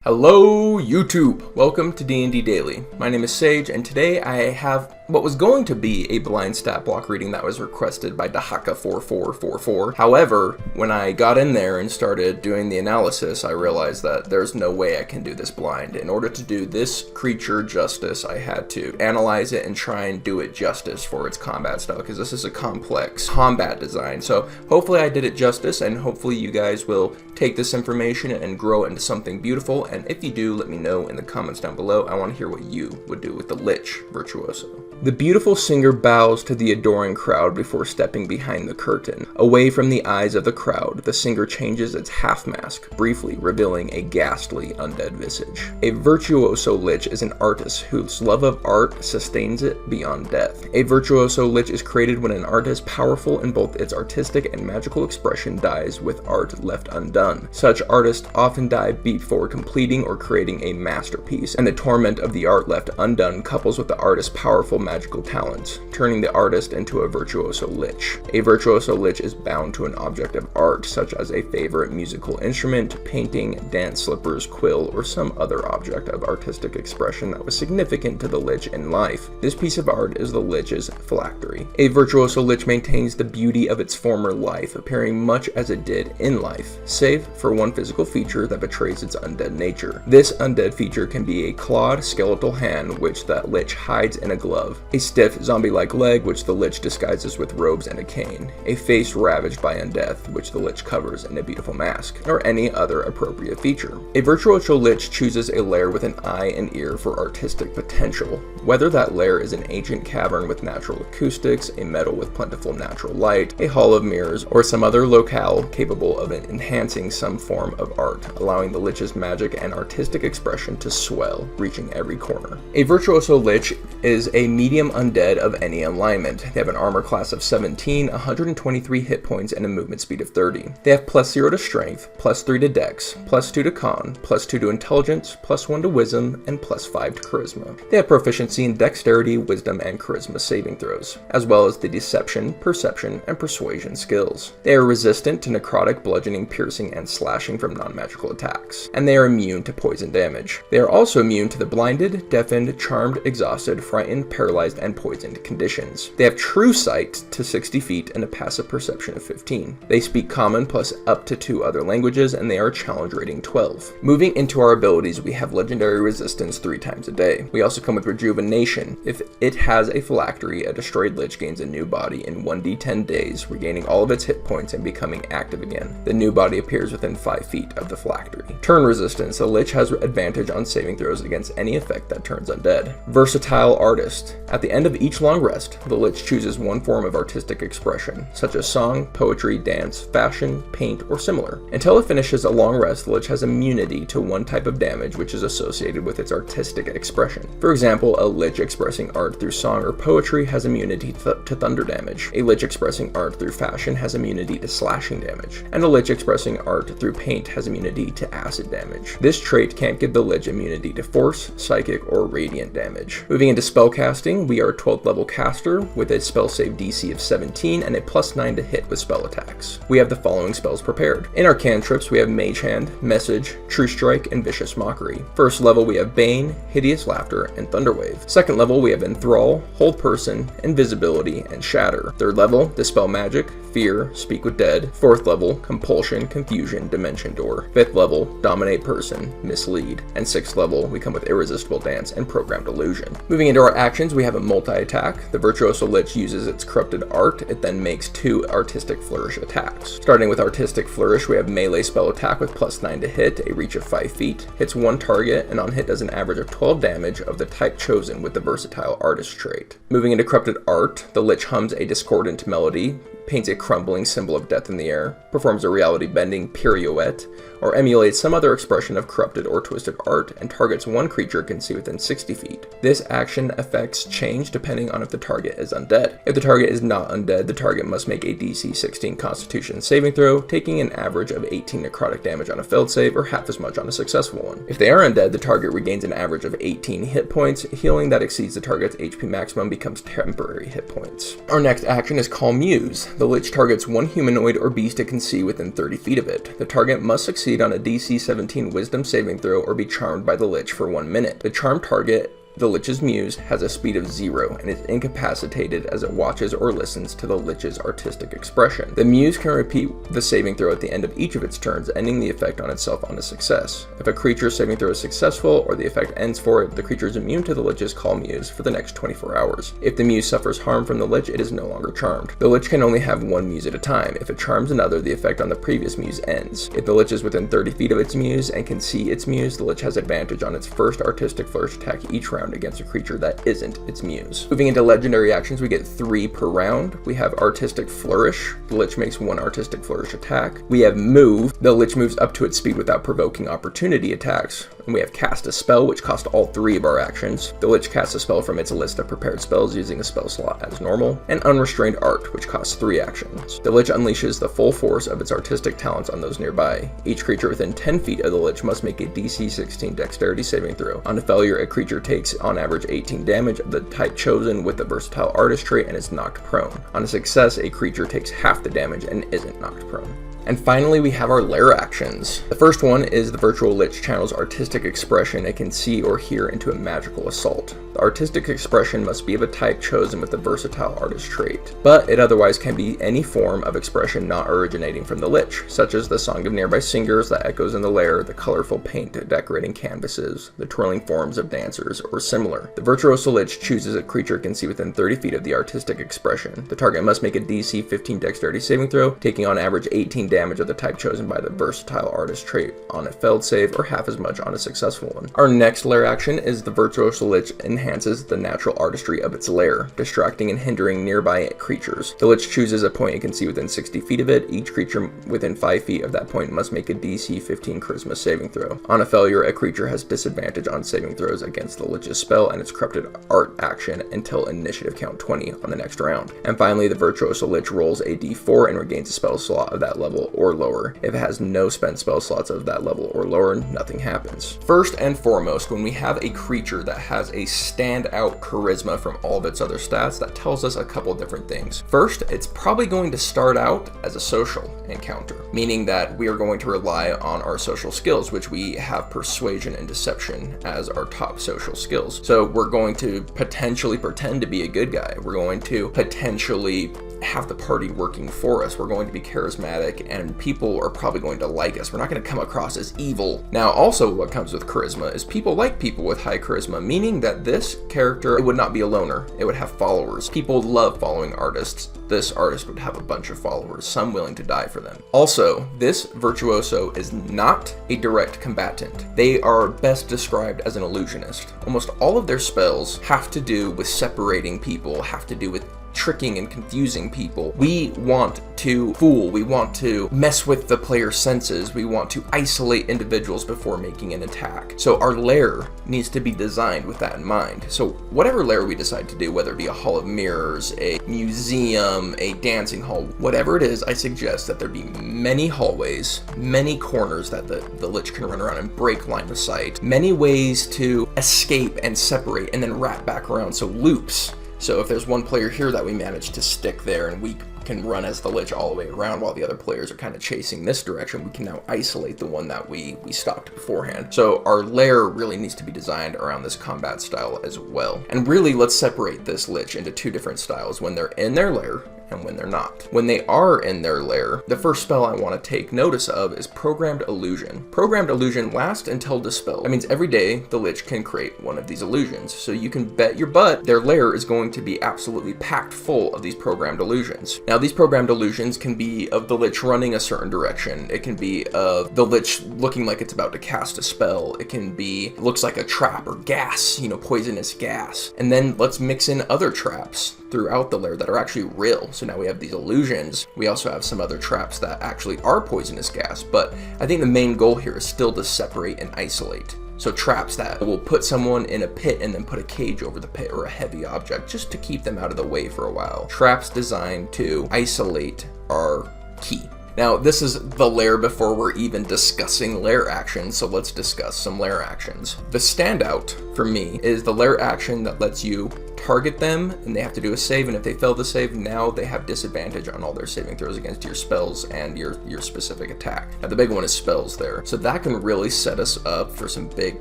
Hello YouTube! Welcome to D&D Daily. My name is Sage, and today I have what was going to be a blind stat block reading that was requested by Dahaka4444. However, when I got in there and started doing the analysis, I realized that there's no way I can do this blind. In order to do this creature justice, I had to analyze it and try and do it justice for its combat style, because this is a complex combat design. So hopefully I did it justice, and hopefully you guys will take this information and grow it into something beautiful. And if you do, let me know in the comments down below. I want to hear what you would do with the Lich Virtuoso. The beautiful singer bows to the adoring crowd before stepping behind the curtain. Away from the eyes of the crowd, the singer changes its half mask, briefly revealing a ghastly undead visage. A virtuoso lich is an artist whose love of art sustains it beyond death. A virtuoso lich is created when an artist powerful in both its artistic and magical expression dies with art left undone. Such artists often die before completing or creating a masterpiece, and the torment of the art left undone couples with the artist's powerful magical talents, turning the artist into a virtuoso lich. A virtuoso lich is bound to an object of art, such as a favorite musical instrument, painting, dance slippers, quill, or some other object of artistic expression that was significant to the lich in life. This piece of art is the lich's phylactery. A virtuoso lich maintains the beauty of its former life, appearing much as it did in life, save for one physical feature that betrays its undead nature. This undead feature can be a clawed skeletal hand which that lich hides in a glove, a stiff zombie-like leg which the lich disguises with robes and a cane, a face ravaged by undeath which the lich covers in a beautiful mask, or any other appropriate feature. A virtuoso lich chooses a lair with an eye and ear for artistic potential, whether that lair is an ancient cavern with natural acoustics, a meadow with plentiful natural light, a hall of mirrors, or some other locale capable of enhancing some form of art, allowing the lich's magic and artistic expression to swell, reaching every corner. A virtuoso lich is a medium undead of any alignment. They have an armor class of 17, 123 hit points, and a movement speed of 30. They have +0 to strength, +3 to dex, +2 to con, +2 to intelligence, +1 to wisdom, and +5 to charisma. They have proficiency in dexterity, wisdom, and charisma saving throws, as well as the deception, perception, and persuasion skills. They are resistant to necrotic, bludgeoning, piercing, and slashing from non-magical attacks, and they are immune to poison damage. They are also immune to the blinded, deafened, charmed, exhausted, frightened, paralyzed, and poisoned conditions. They have true sight to 60 feet and a passive perception of 15. They speak common plus up to 2 other languages, and they are challenge rating 12. Moving into our abilities, we have legendary resistance 3 times a day. We also come with rejuvenation. If it has a phylactery, a destroyed lich gains a new body in 1d10 days, regaining all of its hit points and becoming active again. The new body appears within 5 feet of the phylactery. Turn resistance. The lich has advantage on saving throws against any effect that turns undead. Versatile artist. At the end of each long rest, the lich chooses one form of artistic expression, such as song, poetry, dance, fashion, paint, or similar. Until it finishes a long rest, the lich has immunity to one type of damage which is associated with its artistic expression. For example, a lich expressing art through song or poetry has immunity to thunder damage. A lich expressing art through fashion has immunity to slashing damage. And a lich expressing art through paint has immunity to acid damage. This trait can't give the lich immunity to force, psychic, or radiant damage. Moving into spellcasting, we are a 12th level caster with a spell save DC of 17 and a +9 to hit with spell attacks. We have the following spells prepared. In our cantrips, we have Mage Hand, Message, True Strike, and Vicious Mockery. First level, we have Bane, Hideous Laughter, and Thunderwave. Second level, we have Enthrall, Hold Person, Invisibility, and Shatter. Third level, Dispel Magic, Fear, Speak with Dead. Fourth level, Compulsion, Confusion, Dimension Door. Fifth level, Dominate Person, Mislead. And sixth level, we come with Irresistible Dance and Programmed Illusion. Moving into our actions, we have a multi-attack. The Virtuoso Lich uses its corrupted art. It then makes 2 Artistic Flourish attacks. Starting with Artistic Flourish, we have Melee Spell Attack with +9 to hit, a reach of 5 feet, hits one target, and on hit does an average of 12 damage of the type chosen with the Versatile Artist trait. Moving into Corrupted Art, the Lich hums a discordant melody, paints a crumbling symbol of death in the air, performs a reality-bending pirouette, or emulates some other expression of corrupted or twisted art, and targets one creature it can see within 60 feet. This action affects change depending on if the target is undead. If the target is not undead, the target must make a DC 16 Constitution saving throw, taking an average of 18 necrotic damage on a failed save, or half as much on a successful one. If they are undead, the target regains an average of 18 hit points. Healing that exceeds the target's HP maximum becomes temporary hit points. Our next action is Call Muse. The Lich targets one humanoid or beast it can see within 30 feet of it. The target must succeed on a DC 17 Wisdom saving throw or be charmed by the Lich for 1 minute. The charmed target, the Lich's Muse, has a speed of 0 and is incapacitated as it watches or listens to the Lich's artistic expression. The Muse can repeat the saving throw at the end of each of its turns, ending the effect on itself on a success. If a creature's saving throw is successful or the effect ends for it, the creature is immune to the Lich's Call Muse for the next 24 hours. If the Muse suffers harm from the Lich, it is no longer charmed. The Lich can only have one Muse at a time. If it charms another, the effect on the previous Muse ends. If the Lich is within 30 feet of its Muse and can see its Muse, the Lich has advantage on its first artistic flourish attack each round against a creature that isn't its Muse. Moving into legendary actions, we get 3 per round. We have Artistic Flourish. The Lich makes 1 Artistic Flourish attack. We have Move. The Lich moves up to its speed without provoking opportunity attacks. And we have Cast a Spell, which costs all 3 of our actions. The Lich casts a spell from its list of prepared spells using a spell slot as normal. And Unrestrained Art, which costs 3 actions. The Lich unleashes the full force of its artistic talents on those nearby. Each creature within 10 feet of the Lich must make a DC 16 Dexterity saving throw. On a failure, a creature takes on average 18 damage of the type chosen with the versatile artist trait and is knocked prone. On a success, a creature takes half the damage and isn't knocked prone. And finally, we have our lair actions. The first one is the Virtual Lich channels artistic expression it can see or hear into a magical assault. The artistic expression must be of a type chosen with the versatile artist trait, but it otherwise can be any form of expression not originating from the Lich, such as the song of nearby singers that echoes in the lair, the colorful paint decorating canvases, the twirling forms of dancers, or similar. The Virtuoso Lich chooses a creature it can see within 30 feet of the artistic expression. The target must make a DC 15 Dexterity saving throw, taking on average 18 damage of the type chosen by the versatile artist trait on a failed save or half as much on a successful one. Our next lair action is the Virtuoso Lich enhances the natural artistry of its lair, distracting and hindering nearby creatures. The Lich chooses a point it can see within 60 feet of it. Each creature within 5 feet of that point must make a DC 15 Charisma saving throw. On a failure, a creature has disadvantage on saving throws against the Lich's spell and its corrupted art action until initiative count 20 on the next round. And finally, the Virtuoso Lich rolls a D4 and regains a spell slot of that level or lower. If it has no spent spell slots of that level or lower, nothing happens. First and foremost, when we have a creature that has a standout charisma from all of its other stats, that tells us a couple different things. First, it's probably going to start out as a social encounter, meaning that we are going to rely on our social skills, which we have Persuasion and Deception as our top social skills. So we're going to potentially pretend to be a good guy. We're going to potentially have the party working for us. We're going to be charismatic and people are probably going to like us. We're not going to come across as evil. Now, also what comes with charisma is people like people with high charisma, meaning that this character, it would not be a loner. It would have followers. People love following artists. This artist would have a bunch of followers, some willing to die for them. Also, this Virtuoso is not a direct combatant. They are best described as an illusionist. Almost all of their spells have to do with separating people, have to do with tricking and confusing people. We want to fool, we want to mess with the player's senses, we want to isolate individuals before making an attack. So our lair needs to be designed with that in mind. So whatever lair we decide to do, whether it be a hall of mirrors, a museum, a dancing hall, whatever it is, I suggest that there be many hallways, many corners that the Lich can run around and break line of sight, many ways to escape and separate and then wrap back around, so loops. So if there's one player here that we manage to stick there and we can run as the Lich all the way around while the other players are kind of chasing this direction, we can now isolate the one that we stopped beforehand. So our lair really needs to be designed around this combat style as well. And really, let's separate this Lich into 2 different styles: when they're in their lair and when they're not. When they are in their lair, the first spell I want to take notice of is Programmed Illusion. Programmed Illusion lasts until dispelled. That means every day the Lich can create one of these illusions. So you can bet your butt their lair is going to be absolutely packed full of these programmed illusions. Now, these programmed illusions can be of the Lich running a certain direction. It can be of the Lich looking like it's about to cast a spell. It can be, looks like a trap or gas, poisonous gas. And then let's mix in other traps throughout the lair that are actually real. So now we have these illusions. We also have some other traps that actually are poisonous gas, but I think the main goal here is still to separate and isolate. So traps that will put someone in a pit and then put a cage over the pit or a heavy object just to keep them out of the way for a while. Traps designed to isolate are key. Now, this is the lair before we're even discussing lair actions, so let's discuss some lair actions. The standout for me is the lair action that lets you target them and they have to do a save, and if they fail the save, now they have disadvantage on all their saving throws against your spells and your specific attack. Now the big one is spells there, so that can really set us up for some big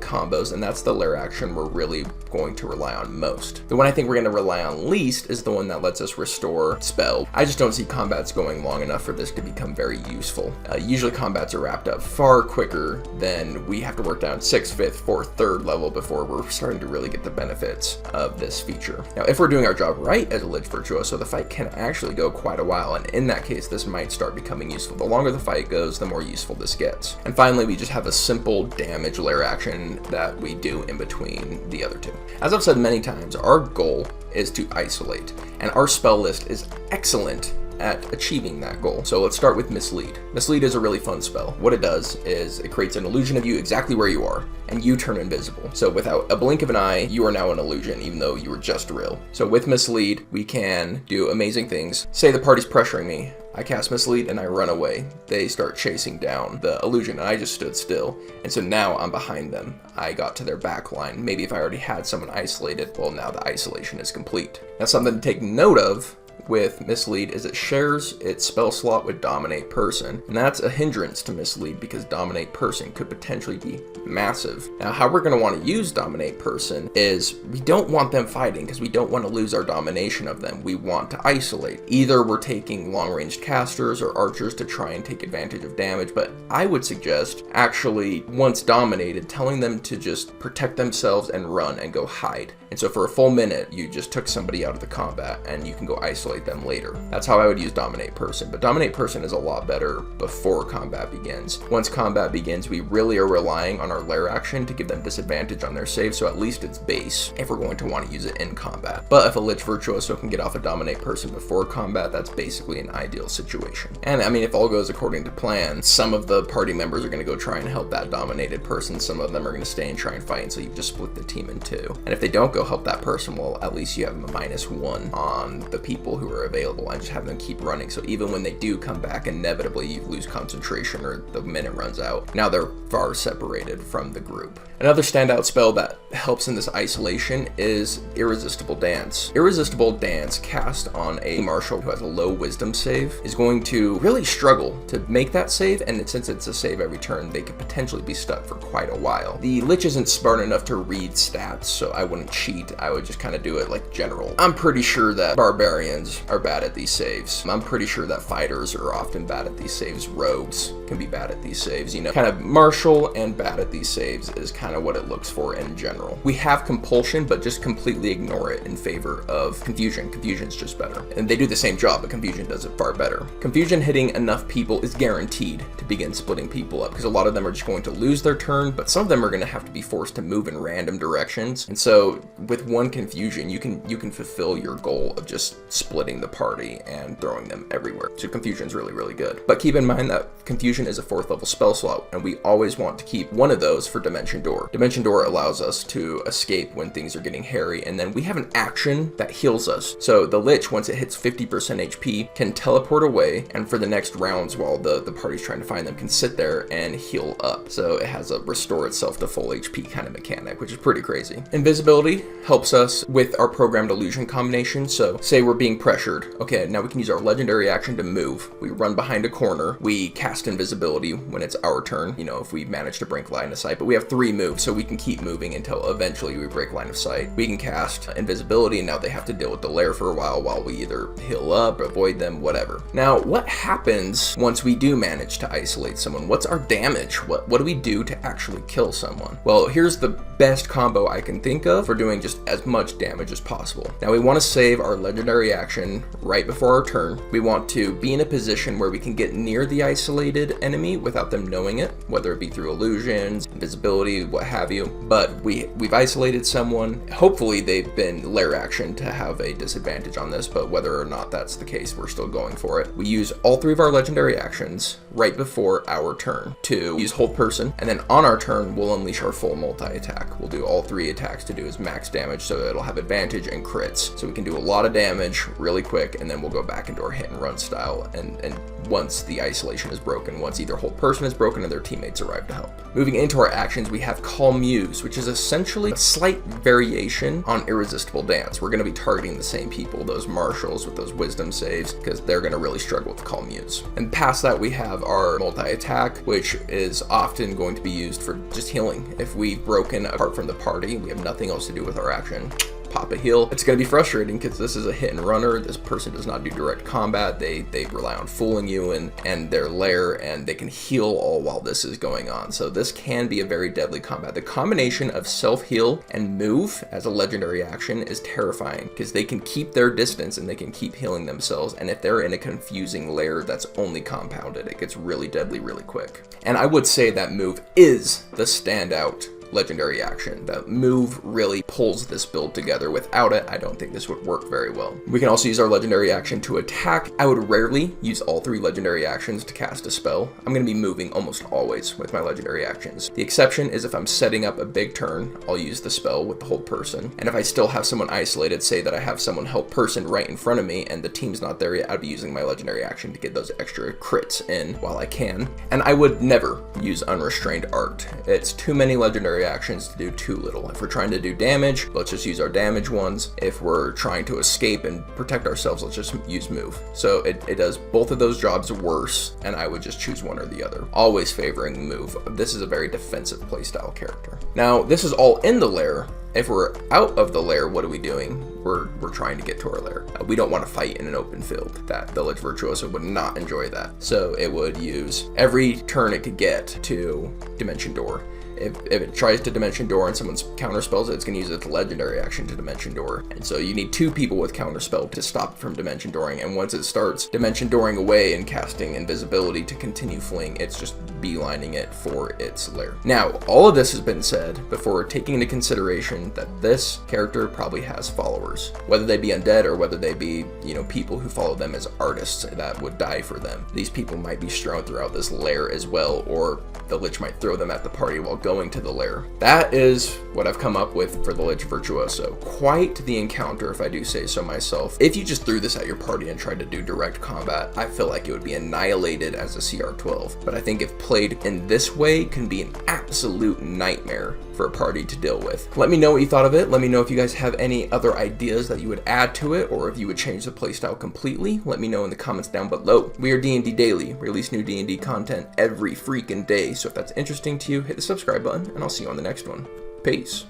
combos, and that's the lair action we're really going to rely on most. The one I think we're going to rely on least is the one that lets us restore spell. I just don't see combats going long enough for this to become very useful. Usually combats are wrapped up far quicker than we have to work down 6th, 5th, 4th, 3rd level before we're starting to really get the benefits of this feature. Now, if we're doing our job right as a Lich Virtuoso, the fight can actually go quite a while, and in that case, this might start becoming useful. The longer the fight goes, the more useful this gets. And finally, we just have a simple damage lair action that we do in between the other two. As I've said many times, our goal is to isolate, and our spell list is excellent at achieving that goal. So let's start with Mislead. Mislead is a really fun spell. What it does is it creates an illusion of you exactly where you are, and you turn invisible. So without a blink of an eye, you are now an illusion, even though you were just real. So with Mislead, we can do amazing things. Say the party's pressuring me. I cast Mislead and I run away. They start chasing down the illusion and I just stood still. And so now I'm behind them. I got to their back line. Maybe if I already had someone isolated, well, now the isolation is complete. Now something to take note of with Mislead is it shares its spell slot with Dominate Person, and that's a hindrance to Mislead because Dominate Person could potentially be massive. Now how we're going to want to use Dominate Person is we don't want them fighting because we don't want to lose our domination of them. We want to isolate. Either we're taking long-ranged casters or archers to try and take advantage of damage, but I would suggest actually once dominated telling them to just protect themselves and run and go hide. And so for a full minute you just took somebody out of the combat and you can go isolate them later. That's how I would use Dominate Person, but Dominate Person is a lot better before combat begins. Once combat begins, we really are relying on our lair action to give them disadvantage on their save, so at least it's base if we're going to want to use it in combat. But if a Lich Virtuoso can get off a Dominate Person before combat, that's basically an ideal situation. And I mean, if all goes according to plan, some of the party members are going to go try and help that dominated person, some of them are going to stay and try and fight, and so you've just split the team in two. And if they don't go help that person, well, at least you have a -1 on the people who are available and just have them keep running. So even when they do come back, inevitably you lose concentration or the minute runs out. Now they're far separated from the group. Another standout spell that helps in this isolation is Irresistible Dance. Irresistible Dance cast on a marshal who has a low wisdom save is going to really struggle to make that save, and since it's a save every turn, they could potentially be stuck for quite a while. The Lich isn't smart enough to read stats, so I wouldn't cheat. I would just kind of do it like general. I'm pretty sure that barbarians are bad at these saves. I'm pretty sure that fighters are often bad at these saves. Rogues can be bad at these saves. You know, kind of martial and bad at these saves is kind of what it looks for in general. We have compulsion, but just completely ignore it in favor of confusion. Confusion's just better. And they do the same job, but confusion does it far better. Confusion hitting enough people is guaranteed to begin splitting people up because a lot of them are just going to lose their turn, but some of them are going to have to be forced to move in random directions. And so with one confusion, you can fulfill your goal of just splitting the party and throwing them everywhere. So confusion is really, really good. But keep in mind that confusion is a 4th level spell slot, and we always want to keep one of those for Dimension Door. Dimension Door allows us to escape when things are getting hairy, and then we have an action that heals us. So the Lich, once it hits 50% HP, can teleport away, and for the next rounds while the party's trying to find them, can sit there and heal up. So it has a restore itself to full HP kind of mechanic, which is pretty crazy. Invisibility helps us with our programmed illusion combination. So say we're being pressured. Okay, now we can use our legendary action to move. We run behind a corner. We cast invisibility when it's our turn, you know, if we manage to break line of sight. But we have 3 moves, so we can keep moving until eventually we break line of sight. We can cast invisibility, and now they have to deal with the lair for a while we either heal up, avoid them, whatever. Now, what happens once we do manage to isolate someone? What's our damage? What do we do to actually kill someone? Well, here's the best combo I can think of for doing just as much damage as possible. Now, we want to save our legendary action right before our turn. We want to be in a position where we can get near the isolated enemy without them knowing it, whether it be through illusions, invisibility, what have you. But we've isolated someone. Hopefully they've been lair action to have a disadvantage on this, but whether or not that's the case, we're still going for it. We use all 3 of our legendary actions right before our turn to use Hold Person, and then on our turn, we'll unleash our full multi-attack. We'll do all 3 attacks to do as max damage, so it'll have advantage and crits. So we can do a lot of damage real really quick, and then we'll go back into our hit and run style, and once the isolation is broken, once either hold person is broken or their teammates arrive to help. Moving into our actions, we have Call Muse, which is essentially a slight variation on Irresistible Dance. We're going to be targeting the same people, those marshals with those wisdom saves, because they're going to really struggle with Call Muse. And past that, we have our multi-attack, which is often going to be used for just healing. If we've broken apart from the party, we have nothing else to do with our action. Pop a heal. It's going to be frustrating because this is a hit and runner. This person does not do direct combat. They rely on fooling you and their lair, and they can heal all while this is going on. So this can be a very deadly combat. The combination of self-heal and move as a legendary action is terrifying because they can keep their distance and they can keep healing themselves. And if they're in a confusing lair that's only compounded, it gets really deadly really quick. And I would say that move is the standout legendary action. That move really pulls this build together. Without it, I don't think this would work very well. We can also use our legendary action to attack. I would rarely use all 3 legendary actions to cast a spell. I'm going to be moving almost always with my legendary actions. The exception is if I'm setting up a big turn, I'll use the spell with the hold person. And if I still have someone isolated, say that I have someone help person right in front of me and the team's not there yet, I'd be using my legendary action to get those extra crits in while I can. And I would never use Unrestrained Art. It's too many legendary actions to do too little. If we're trying to do damage, let's just use our damage ones. If we're trying to escape and protect ourselves, let's just use move. So it does both of those jobs worse, and I would just choose one or the other. Always favoring move. This is a very defensive playstyle character. Now, this is all in the lair. If we're out of the lair, what are we doing? We're trying to get to our lair. We don't want to fight in an open field. The Lich Virtuoso would not enjoy that. So it would use every turn it could get to Dimension Door. If it tries to Dimension Door and someone's counterspells it, it's going to use its legendary action to Dimension Door. And so you need 2 people with counterspell to stop it from Dimension Dooring. And once it starts Dimension Dooring away and casting invisibility to continue fleeing, it's just beelining it for its lair. Now, all of this has been said before taking into consideration that this character probably has followers, whether they be undead or whether they be, people who follow them as artists that would die for them. These people might be strewn throughout this lair as well, or the Lich might throw them at the party while going to the lair. That is what I've come up with for the Lich Virtuoso. Quite the encounter, if I do say so myself. If you just threw this at your party and tried to do direct combat, I feel like it would be annihilated as a CR12. But I think if played in this way, can be an absolute nightmare for a party to deal with. Let me know what you thought of it. Let me know if you guys have any other ideas that you would add to it, or if you would change the playstyle completely. Let me know in the comments down below. We are D&D Daily. We release new D&D content every freaking day, so if that's interesting to you, hit the subscribe button, and I'll see you on the next one. Peace.